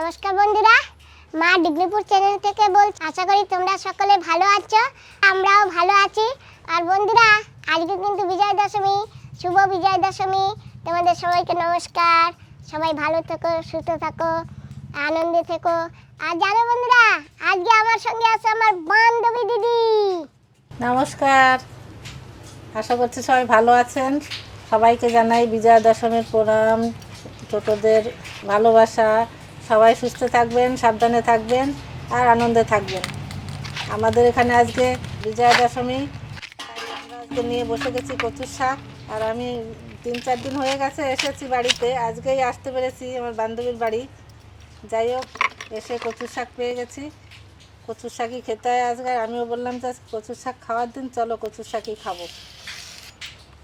নমস্কার বন্ধুরা, মা ডিগ্রিপুর চ্যানেল থেকে বলছি। আশা করি তোমরা সকলে ভালো আছো, আমরাও ভালো আছি। আর বন্ধুরা, আজকে কিন্তু বিজয়া দশমী, শুভ বিজয়া দশমী। তোমাদের সবাইকে নমস্কার। সবাই ভালো থেকো, সুস্থ থাকো, আনন্দে থেকো। আর জানো বন্ধুরা, আজকে আমার সঙ্গে আছে আমার বান্ধবী দিদি। নমস্কার, আশা করছি সবাই ভালো আছেন। সবাইকে জানাই বিজয়া দশমীর প্রণাম, ছোটদের ভালোবাসা। সবাই সুস্থ থাকবেন, সাবধানে থাকবেন আর আনন্দে থাকবেন। আমাদের এখানে আজকে বিজয়া দশমী, আমরা আজকে নিয়ে বসে গেছি কচুর শাক। আর আমি 3-4 দিন হয়ে গেছে এসেছি বাড়িতে, আজকেই আসতে পেরেছি আমার বান্ধবীর বাড়ি। যাই হোক, এসে কচুর শাক পেয়ে গেছি। কচুর শাকই খেতে হয় আজকে। আমিও বললাম যে কচুর শাক খাওয়ার দিন, চলো কচুর শাকই খাবো।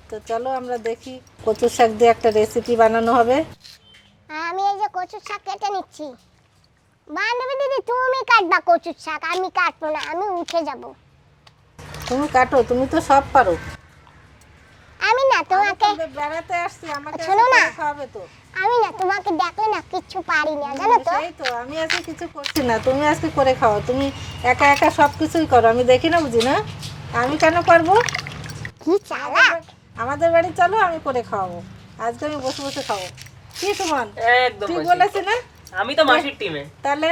তো চলো আমরা দেখি কচুর শাক দিয়ে একটা রেসিপি বানানো হবে। আমি এই যে কচুর শাক কেটে নিচ্ছি। বান্ধবী দিদি, তুমি কাটবা কচুর শাক, আমি কাটবো না, আমি উঠে যাব। তুমি কাটো, তুমি তো সব পারো। আমি না তোমাকে বেড়াতে আসছি, আমাকে শোনো না, খাওয়াবে তো। আমি না তোমাকে দেখলে না কিচ্ছু পারি না, জানো তো। সেই তো, আমি আজকে কিছু করছি না, তুমি আজকে করে খাও। তুমি একা একা সব কিছুই করো, আমি দেখি না, বুঝি না। আমি কেন পারবো? কি চালা। আমাদের বাড়ি চলো, আমি করে খাওয়াবো। আজকে আমি বসে বসে খাবো। কি সুমন, একদম ঠিক মাসি। বলেছি না? আমি তো মাসির টিমে। তাহলে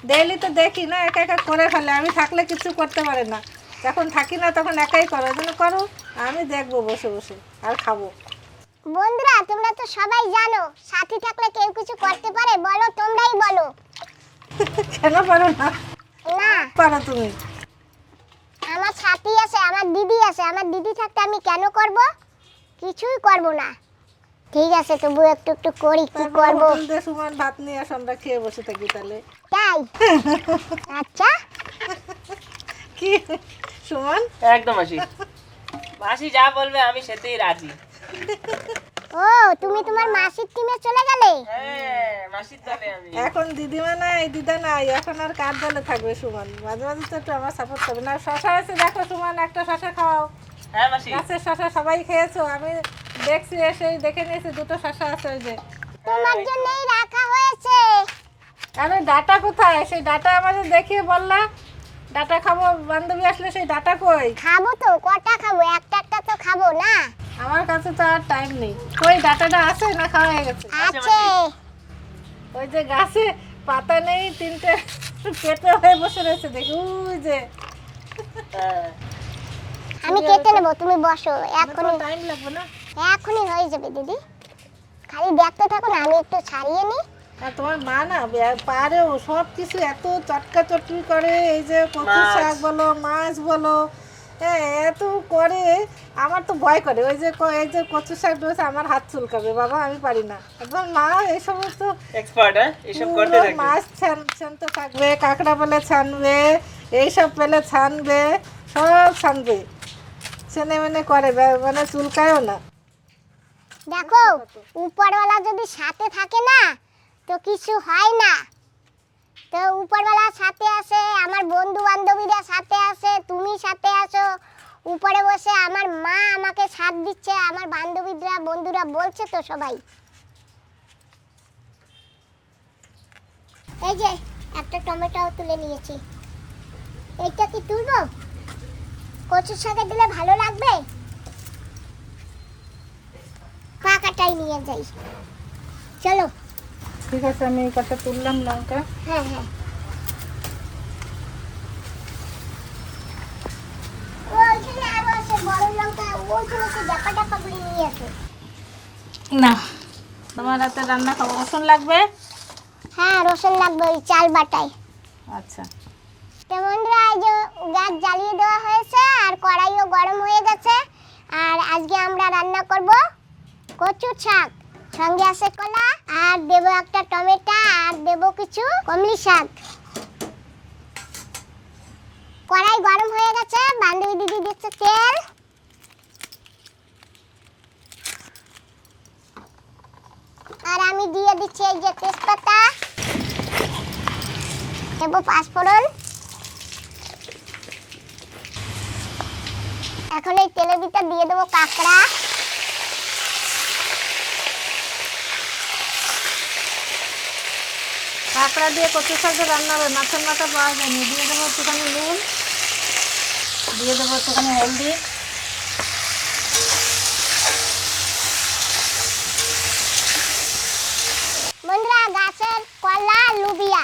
ডেইলি তো দেখি না একা একা করে ফেলে, আমি থাকলে কিছু করতে পারে না। যখন থাকি না তখন একাই করো, যেন করো, আমি দেখবো বসে বসে আর খাবো। বন্ধুরা, তোমরা তো সবাই জানো, সাথী থাকলে কেউ কিছু করতে পারে? বলো, তোমরাই বলো। কেন পারো না? না, পারো তুমি। আমার সাথী আছে, আমার দিদি আছে। আমার দিদি থাকতে আমি কেন করব? কিছুই করব না। ঠিক আছে, তবু একটু একটু করি, কি তারপর করব। হোটেল দিয়ে সুমন ভাত নিয়ে আসো, আমরা খেয়ে বসে থাকি তাহলে। তাই? আচ্ছা, কি সুমন? একদম মাসি। মাসি যা বলবে আমি সেটাই রাজি। ও তুমি তোমার মাসির টিমে চলে গেলে? হ্যাঁ, মাসির দলে আমি। এখন দিদিমা নাই, দিদা নাই, এখন আর কার দলে থাকবে সুমন? মাঝে মাঝে তো একটু আমার সাপোর্ট করবে না। শশা আছে দেখো সুমন, একটা শশা খাওয়াও। হ্যাঁ মাসি। গাছের শশা সবাই খেয়েছো, আমি দেখছি, এসেই দেখে নিয়েছি 2টো শশা আছে ওই যে। তোমার জন্যই রাখা হয়েছে। আরে ডাটা কোথায়? সেই ডাটা আমাদের দেখিয়ে বললা ডাটা খাবো, বান্ধবী আসলে সেই ডাটা কই? খাবো তো, কটা খাবো? একটা একটা তো খাবো না। আমার কাছে তো আর টাইম নেই। কই ডাটাটা আছে না খাওয়া হয়ে গেছে? আছে। ওই যে গাছে পাতা নেই, 3টে পেটে হয়ে বসে রয়েছে দেখি, ওই যে। হ্যাঁ। আমি কেটে নেবো, তুমি বসো। এখনই টাইম লাগবে না? এখনই হয়ে যাবে দিদি, খালি দেখতে থাকো না, আমি একটু ছাড়িয়ে নিই। আর তোমার মা না পারেও সব কিছু এত চটকা চটকি করে, এই যে কচু মাছ। শাক বলো, মাছ বলো, হ্যাঁ এত করে, আমার তো ভয় করে। ওই যে এই যে কচু শাক রয়েছে, আমার হাত চুলকাবে বাবা, আমি পারি না। একদম মা এই সমস্ত এক্সপার্ট, হ্যাঁ এসব করতে থাকে। মাছ ছানতে থাকবে, কাঁকড়া পেলে ছানবে, এইসব পেলে ছানবে, সব ছানবে, ছেনে মেনে করে, মানে চুলকায়ও না। দেখো, উপরওয়ালা যদি সাথে থাকে না তো কিছু হয় না। তো উপরওয়ালা সাথে আছে, আমার বন্ধু বান্ধবীরা সাথে আছে, তুমি সাথে আছো। উপরে বসে আমার মা আমাকে সাথ দিচ্ছে, আমার বান্ধবীরা বন্ধুরা বলছে তো সবাই। এই যে একটা টমেটোও তুলে নিয়েছি। এইটা কি তুলবো? কচুর শাকে দিলে ভালো লাগবে। পাকাটাই নিয়ে যাই, চলো। ঠিক আছে, আমি এই কটা তুললাম লঙ্কা। হ্যাঁ হ্যাঁ, ওইখানে আরো আছে বড় লঙ্কা, ওইখানে সে ডাপা ডাপা করে নিয়ে আসো। না, তোমার হাতে রান্না খাবো। রসুন লাগবে? হ্যাঁ, রসুন লাগবে ওই চাল বাটায়। আচ্ছা। তো বন্ধুরা, এই যে গ্যাস জ্বালিয়ে দেওয়া হয়েছে আর কড়াইও গরম হয়ে গেছে। আর আজকে আমরা রান্না করব কচুর শাক, সঙ্গে আছে কলা, আর দেবো একটা টমেটো, আর দেবো কিছু কমলি শাক। কড়াই গরম হয়ে গেছে, বান্ধবী দিদি দিচ্ছে তেল। আর আমি দিয়ে দিচ্ছি এই যে তেজপাতা, দেবো পাঁচফোড়ন। এখন এই তেলের ভিতর দিয়ে দেবো কাঁকড়া, কাঁকড়া দিয়ে কচু শাকের রান্না হবে, মাছের মাথা পাওয়া যায়নি। দিয়ে দেবো একটুখানি নুন, দিয়ে দেবো একটুখানি হলদি, বন্ধুরা গাছের কলা লুবিয়া।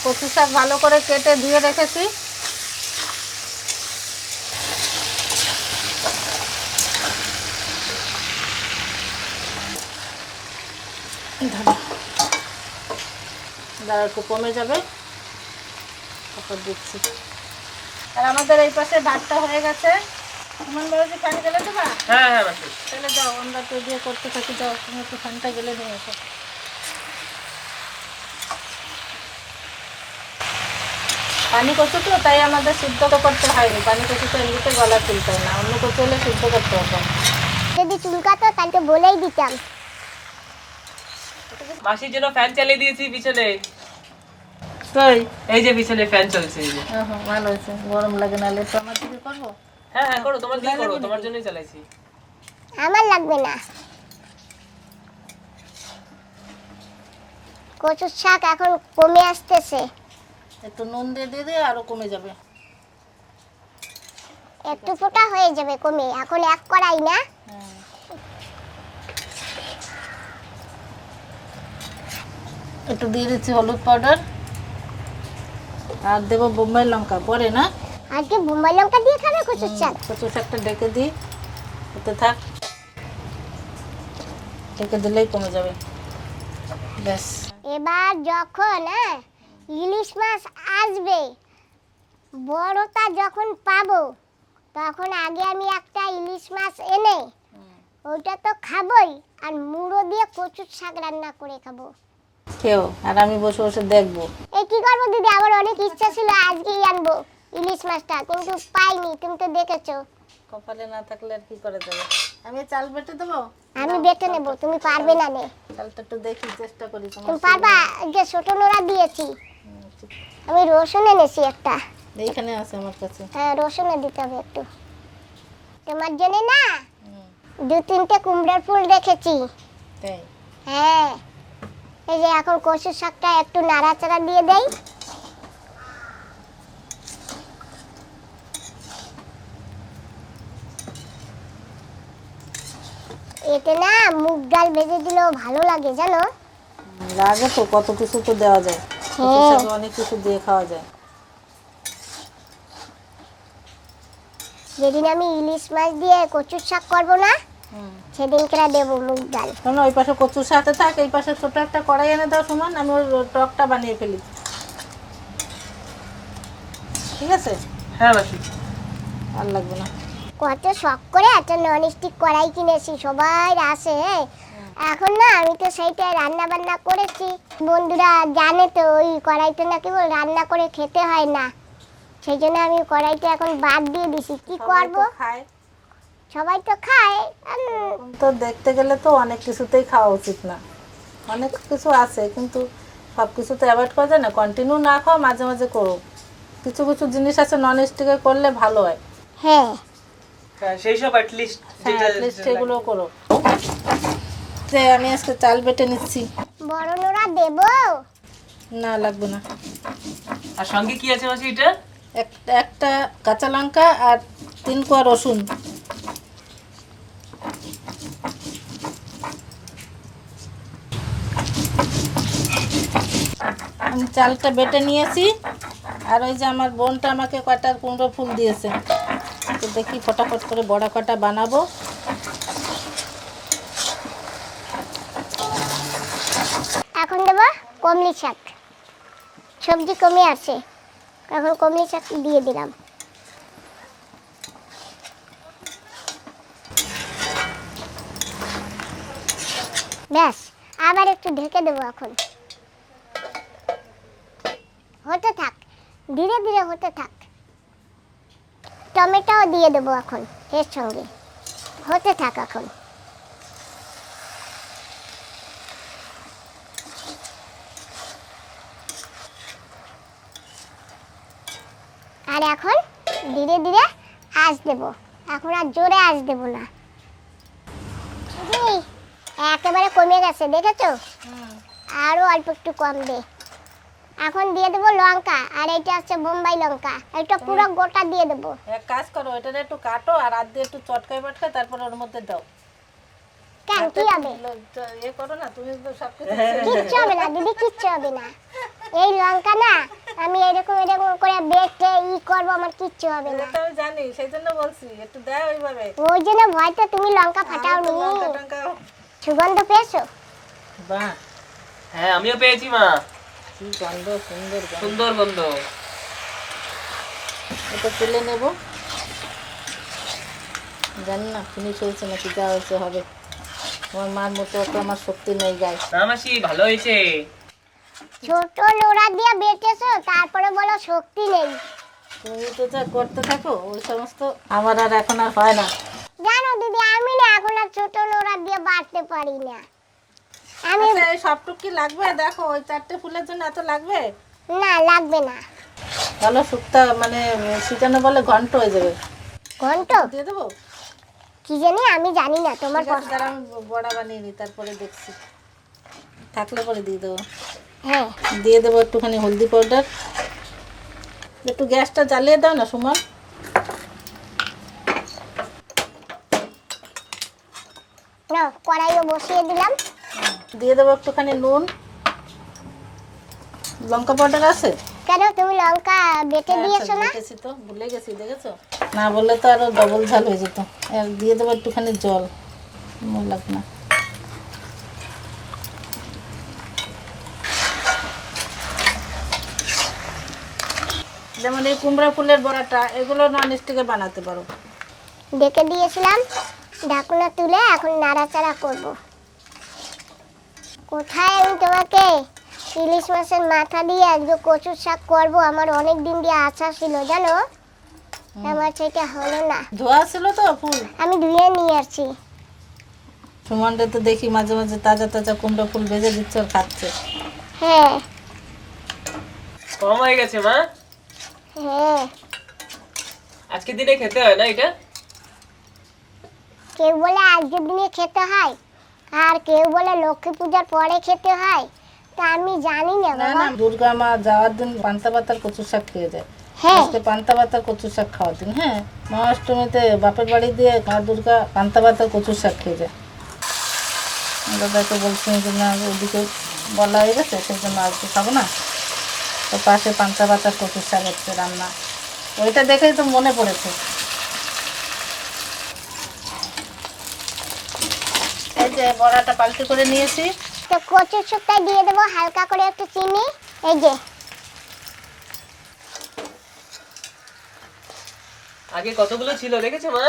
কচু শাক ভালো করে কেটে ধুয়ে রেখেছি। দাঁড়া একটু কমে যাবে, তারপর দিচ্ছি। আর আমাদের এই পাশে ভাতটা হয়ে গেছে। তোমার বাড়িতে ফ্যান গেলে দেবা? হ্যাঁ হ্যাঁ মাসি। তাহলে যাও, আমরা তো দিয়ে করতে থাকি। যাও, তুমি একটু ফ্যানটা গেলে নিয়ে এসো। পানি কচু তো, তাই আমাদের সিদ্ধ করতে হয়নি। পানি কচু তো এমনিতে গলা তুলতে হয় না, অন্য কচু হলে সিদ্ধ করতে হতো। যদি চুলকাতো তাহলে তো বলেই দিতাম। মাসির জন্য ফ্যান চালিয়ে দিয়েছি পিছনে। কই? এই যে পিছনে ফ্যান চলছে এই যে। ভালো হয়েছে, গরম লাগে না। তো আমার দিকে করবো? হ্যাঁ হ্যাঁ করো, তোমার দিকে করো, তোমার জন্যই চালাইছি। আমার লাগবে না। কচুর শাক এখন কমে আসতেছে। একটু নুন দিয়ে দিয়ে দিয়ে আরো কমে যাবে। একটু ফোটা হয়ে যাবে কমে, এখন এক কড়াই না। একটু দিয়ে দিচ্ছি হলুদ পাউডার, আর দেবো বোম্বাই লঙ্কা পরে না। আজকে বোম্বাই লঙ্কা দিয়ে খাবে কচুর শাক? কচু শাকটা ডেকে দিই, হতে থাক। ডেকে দিলেই কমে যাবে, ব্যাস। এবার যখন ইলিশ মাছ আসবে, বড়টা যখন পাবো, তখন আগে আমি একটা ইলিশ মাছ এনে ওইটা তো খাবোই, আর মুড়ো দিয়ে কচুর শাক রান্না করে খাবো। খেও, আর আমি বসে বসে দেখবো। এই কি করবো দিদি, আমার অনেক ইচ্ছা ছিল আজকেই আনবো ইলিশ মাছটা, কিন্তু পাইনি। তুমি তো দেখেছো। কপালে না থাকলে আর কি করে যাবে। আমি চাল বেটে দেবো? আমি বেটে নেবো, তুমি পারবে না নে। চালটা একটু দেখি, চেষ্টা করি। তুমি পারবা? যে ছোট নোড়া দিয়েছি, আমি রসুন এনেছি একটা। এইখানে আছে আমার কাছে। হ্যাঁ, রসুনও দিতে হবে একটু। তোমার জন্য না 2-3টে কুমড়োর ফুল রেখেছি। তাই? হ্যাঁ, এই যে এখন কচুর শাকটা একটু নাড়াচাড়া দিয়ে দেই। এতে না মুগ ডাল ভেজে দিলেও ভালো লাগে জানো। লাগে তো, কত কিছু তো দেওয়া যায়। কচুর হ্যাঁ। শাকে অনেক কিছু দিয়ে খাওয়া যায়। যেদিন আমি ইলিশ মাছ দিয়ে কচুর শাক করবো না, সেদিনকে দেবো মুগ ডাল। শোনো, ওই পাশে কচুর সাথে থাক, এই পাশে ছোট একটা কড়াই এনে দাও সমান, আমি ওই টকটা বানিয়ে ফেলি। ঠিক আছে? হ্যাঁ মাসি। আর লাগবে না। কত শখ করে একটা ননস্টিক কড়াই কিনেছি, সবাই আসে। এখন না আমি তো সেইটাই রান্না বান্না করেছি। বন্ধুরা জানে তো ওই কড়াইতে না কেবল রান্না করে খেতে হয় না, সেই জন্য আমি কড়াইটা এখন বাদ দিয়ে দিছি। কি করব, খায়, সবাই তো খায়। এরকম তো দেখতে গেলে তো অনেক কিছুতেই খাওয়া উচিত না। অনেক কিছু আছে, কিন্তু সব কিছু তো অ্যাভয়েড করা যায় না। কন্টিনিউ না খাও, মাঝে মাঝে করো। কিছু কিছু জিনিস আছে নন স্টিকে করলে ভালো হয়। হ্যাঁ, হ্যাঁ সেই সব অ্যাট লিস্ট যেটা সেগুলো করো। যে আমি আজকে চাল বেটে নিচ্ছি। বড় নোড়া দেবো? না, লাগবে না। আর সঙ্গে কি আছে মাসি এটা? একটা কাঁচা লঙ্কা আর 3 কোয়া রসুন। আমি চালটা বেটে নিয়েছি, আর ওই যে আমার বোনটা আমাকে কয়টা কুমড়ো ফুল দিয়েছে, তো দেখি ফটাফট করে বড়া কটা বানাবো। এখন দেবো কমলি শাক। সবজি কমে আছে, এখন কমলি শাক দিয়ে দিলাম। ব্যাস, আবার একটু ঢেকে দেবো। এখন হতে থাক, ধীরে ধীরে হতে থাক। টমেটোও দিয়ে দেবো এখন এর সঙ্গে, হতে থাক এখন। আর এখন ধীরে ধীরে আঁচ দেব, এখন আর জোরে আঁচ দেব না। একেবারে কমে গেছে, দেখেছো? আরো অল্প একটু কম দে। এখন দিয়ে দেবো লঙ্কা, আর এটা হচ্ছে বোম্বাই লঙ্কা, এটা পুরো গোটা দিয়ে দেবো। এক কাজ করো, এটা একটু কাটো আর হাত দিয়ে একটু চটকাই পটকাই তারপর ওর মধ্যে দাও। কেন কি হবে? এ করো না, তুমি তো সব কিছু কিচ্ছু হবে না দিদি, কিচ্ছু হবে না। এই লঙ্কা না আমি এরকম এরকম করে বেটে করবো, আমার কিচ্ছু হবে না। এটা আমি জানি, সেই জন্য বলছি একটু দাও ওইভাবে। ওই জন্য ভয়তে তুমি লঙ্কা ফাটাও নি। লঙ্কা টঙ্কা সুগন্ধ পেয়েছো? বাহ, হ্যাঁ আমিও পেয়েছি মা, কি গন্ধ, সুন্দর গন্ধ। সুন্দর গন্ধ। এটা তুলে নেব, জানি না ফিনিশ হয়েছে নাকি, যা হয়েছে হবে। আমার মার মতো অত আমার শক্তি নেই গায়ে। না মাসি ভালো হয়েছে। ছোট লোড়া দিয়ে বেটেছো, তারপরে বলো শক্তি নেই। তুমি তো যা করতে থাকো ওই সমস্ত আমার আর এখন আর হয় না। জানো দিদি, আমি না এখন আর ছোট লোড়া দিয়ে বাটতে পারি না। আমি আচ্ছা, এই সবটুক কি লাগবে? দেখো ওই 4টে ফুলের জন্য এত লাগবে? না, লাগবে না। ভালো শুক্তা মানে সিটানো বলে ঘন্ট হয়ে যাবে। ঘন্ট দিয়ে দেবো? কি জানি, আমি জানি না। তোমার ঠিক আছে, দাঁড়া, আমি বড়া বানিয়ে নিই, তারপরে দেখছি, থাকলে পরে দিয়ে দেবো। হ্যাঁ, দিয়ে দেবো একটুখানি হলদি পাউডার। একটু গ্যাসটা জ্বালিয়ে দাও না সুমন। নাও কড়াইও বসিয়ে দিলাম। দিয়ে দেবো একটুখানি নুন। লঙ্কা পাউডার আছে? কেন, তুমি লঙ্কা বেটে দিয়েছো না? বেটেছি তো, ভুলে গেছি, দেখেছো? না বললে তো আরো ডবল ঝাল হয়ে যেত। আর দিয়ে দেবো একটুখানি জল, মনে লাগবে না। যেমন এই কুমড়া ফুলের বড়াটা, এগুলো নন স্টিকে বানাতে পারো। ডেকে দিয়েছিলাম, ঢাকনা তুলে এখন নাড়াচাড়া করব। কোথায় আমি তোমাকে ইলিশ মাছের মাথা দিয়ে একটু কচুর শাক করব, আমার অনেক দিন দিয়ে আশা ছিল, জানো? আমার সেটা হলো না। ধোয়া ছিল তো ফুল? আমি ধুয়ে নিয়ে আসছি। সুমনটা তো দেখি মাঝে মাঝে তাজা তাজা কুমড়া ফুল ভেজে দিচ্ছে আর খাচ্ছে। হ্যাঁ কম হয়ে গেছে মা, হ্যাঁ, আজকে দিনে খেতে হয় না এটা। কেউ বলে আজকের দিনে খেতে হয়, আর কেউ বলে লক্ষ্মী পূজার পরে খেতে হয়। তা আমি জানি না না বাবা। না, দুর্গা মা যাওয়ার দিন পান্তা পাতার কচুর শাক খেয়ে যায়। হ্যাঁ, আজকে পান্তা পাতার কচুর শাক খাওয়ার দিন। হ্যাঁ, মহাষ্টমীতে বাপের বাড়ি দিয়ে মা দুর্গা পান্তা পাতার কচুর শাক খেয়ে যায়। দাদাকে বলছেন যে না, ওদিকে বলা হয়ে গেছে, সেই জন্য আজকে খাবো না। তো পাশে পান্তা পাতার কচুর শাক হচ্ছে রান্না, ওইটা দেখেই তো মনে পড়েছে। এই যে বড়াটা পাল্টি করে নিয়েছি। তো কচুর শুক্তায় দিয়ে দেবো হালকা করে একটু চিনি। এই যে আগে কতগুলো ছিল দেখেছো মা?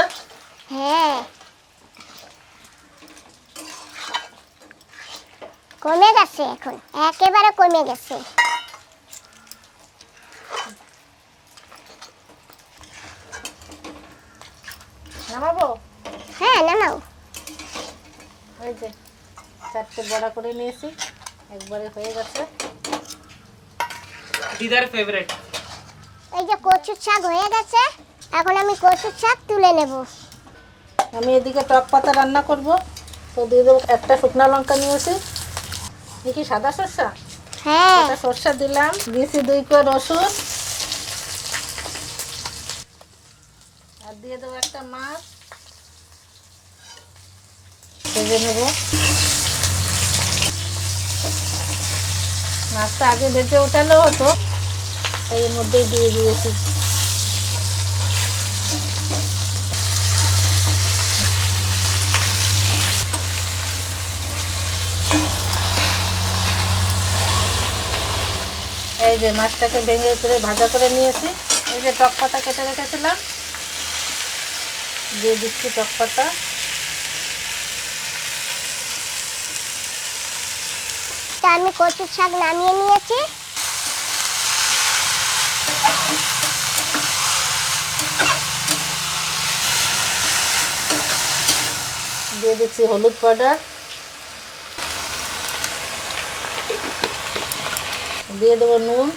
হ্যাঁ, কমে গেছে, এখন একেবারে কমে গেছে। নামাবো? হ্যাঁ, নামাও। ওই যে 4টে বড়া করে নিয়েছি, একবারে হয়ে গেছে। দিদার ফেভারিট। এই যে কচুর শাক হয়ে গেছে, এখন আমি কচুর শাক তুলে নেব। আমি এদিকে টক পাতা রান্না করব, তো দিয়ে দেবো একটা শুকনো লঙ্কা নিয়েছি। দেখি সাদা সরষা, হ্যাঁ, একটা সরষা দিলাম, দিয়েছি 2 কোয়া রসুন, আর দিয়ে দেবো একটা মাছ ভেজে নেব। মাছটা আগে ভেজে ওঠালেও হতো, এর মধ্যেই দিয়ে দিয়েছি। এই যে মাছটাকে ভেঙে করে ভাজা করে নিয়েছি। এই যে টক পাতা কেটে রেখেছিলাম, দিয়ে দিচ্ছি টক পাতা। তা আমি কচুর শাক নামিয়ে নিয়েছি। দিয়ে দিচ্ছি হলুদ পাউডার, দিয়ে দেবো নুন।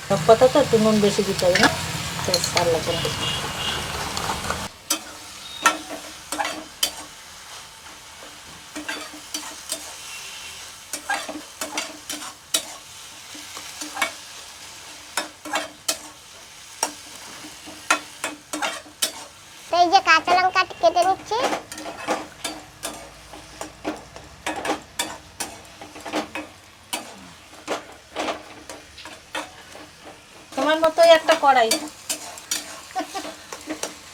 টক পাতা তো একটু নুন বেশি দিতে হবে না, ভালো লাগবে না। আমার মতোই একটা কড়াই।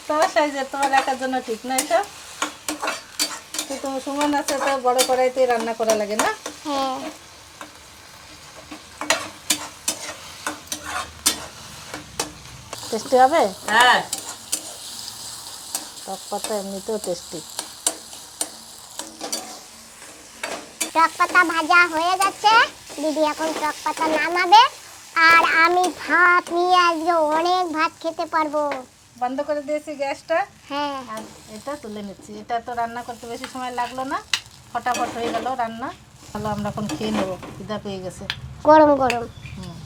তোমার সাইজের, তোমার একার জন্য ঠিক না এসব। তো সুমন আছে তো বড় কড়াইতে রান্না করা লাগে না? হ্যাঁ টেস্টি হবে। হ্যাঁ টক পাতা এমনিতেও টেস্টি। টক পাতা ভাজা হয়ে যাচ্ছে, দিদি এখন টক পাতা নামাবে। আর আমি ভাত নিয়ে আজকে অনেক ভাত খেতে পারবো। বন্ধ করে দিয়েছি গ্যাসটা, হ্যাঁ আর এটা তুলে নিচ্ছি। এটা তো রান্না করতে বেশি সময় লাগলো না, ফটাফট হয়ে গেল রান্না। তাহলে আমরা এখন খেয়ে নেবো, খিদা পেয়ে গেছে। গরম গরম। হুম।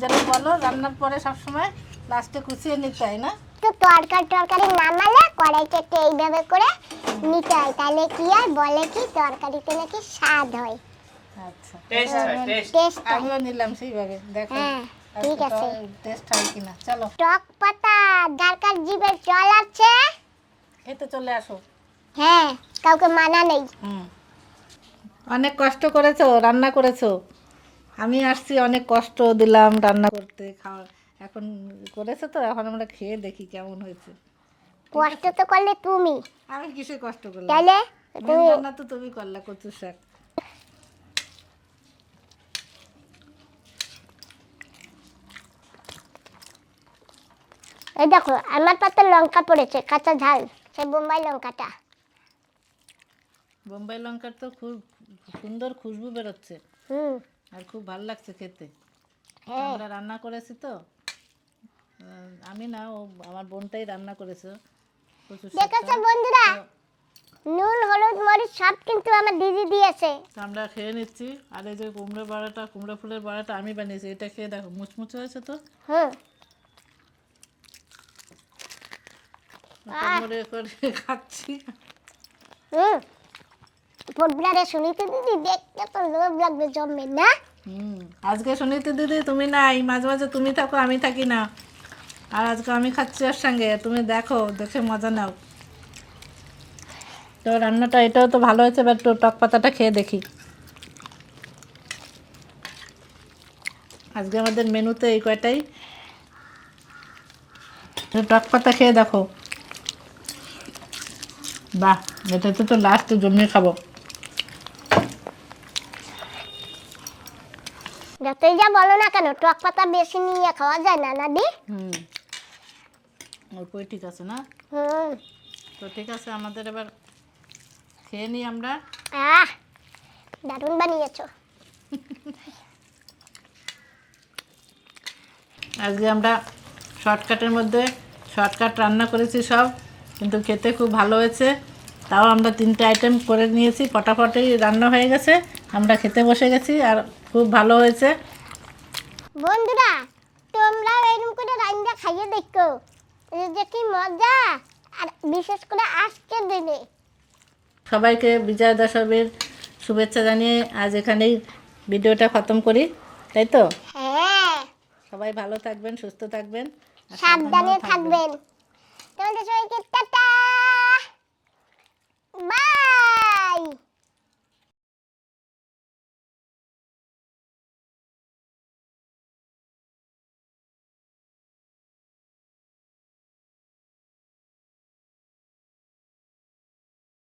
যেন বলো রান্নার পরে সবসময় লাস্টে কুচিয়ে নিতে হয় না? তো তরকারি নামালে কড়াইতে একটু এইভাবে করে নিতে হয়, তাহলে কি হয় বলে কি তরকারিতে নাকি স্বাদ হয়, আচ্ছা, টেস্ট হয় টেস্ট। টেস্ট হয়। আমিও নিলাম সেইভাবে, দেখো হ্যাঁ ঠিক আছে। টেস্ট হয় কিনা। চলো টক পাতা দরকার জিভে জল আছে। খেতে চলে আসো। হ্যাঁ কাউকে মানা নেই। হুম, অনেক কষ্ট করেছো, রান্না করেছো। আমি আসছি, অনেক কষ্ট দিলাম রান্না করতে, খাওয়া এখন করেছো তো, এখন আমরা খেয়ে দেখি কেমন হয়েছে। কষ্ট তো করলে তুমি, আমি কিসে কষ্ট করলাম? তাহলে মেন তুমি রান্না তো তুমি করলা, কচুর শাক। এই দেখো আমার পাতে লঙ্কা পড়েছে, কাঁচা ঝাল, সেই বোম্বাই লঙ্কাটা। বোম্বাই লঙ্কার তো খুব সুন্দর খুশবু বেরোচ্ছে, হুম আর খুব ভালো লাগছে খেতে। হ্যাঁ আমরা রান্না করেছি তো, আমি না, ও আমার বোনটাই রান্না করেছে কচুর শাকটা। দেখেছো বন্ধুরা, তো নুন হলুদ মরিচ সব কিন্তু আমার দিদি দিয়েছে। আমরা খেয়ে নিচ্ছি। আর এই যে কুমড়ো ফুলের বড়াটা আমি বানিয়েছি, এটা খেয়ে দেখো, মুচমুচে হয়েছে তো। হুম করে করে খাচ্ছি। হুম ফুটবলারে শুনিতে দিদি দেখতে তো লোভ লাগবে জমবে না। আজকে শুনিতে দিদি তুমি নাই, মাঝে মাঝে তুমি থাকো আমি থাকি না। আর আজকে আমি খাচ্ছি ওর সঙ্গে, তুমি দেখো, দেখে মজা নাও। তো রান্নাটা এটাও তো ভালো হয়েছে, এবার একটু টক পাতাটা খেয়ে দেখি। আজকে আমাদের মেনুতে এই কয়টাই। তো টক পাতা খেয়ে দেখো। বাহ, এটাতে তো লাস্টে জমিয়ে খাবো। যতই যা বলো না কেন টক পাতা বেশি নিয়ে খাওয়া যায় না নাদি। অল্পই ঠিক আছে না? হুম তো ঠিক আছে, আমাদের এবার খেয়ে নিই আমরা। আহ দারুণ বানিয়েছো। আজকে আমরা শর্টকাটের মধ্যে শর্টকাট রান্না করেছি সব, কিন্তু খেতে খুব ভালো হয়েছে। তাও আমরা 3টে আইটেম করে নিয়েছি, ফটাফটেই রান্না হয়ে গেছে, আমরা খেতে বসে গেছি, আর খুব ভালো হয়েছে। বন্ধুরা তোমরাও এরকম করে রান্না খাইয়ে দেখো, এই যে কি মজা, আর বিশেষ করে আজকের দিনে। সবাইকে বিজয়া দশমীর শুভেচ্ছা জানিয়ে আজ এখানেই ভিডিওটা খতম করি, তাই তো? হ্যাঁ সবাই ভালো থাকবেন, সুস্থ থাকবেন, আর সাবধানে সাবধানেও থাকবেন। তোমাদের সবাইকে টাটা।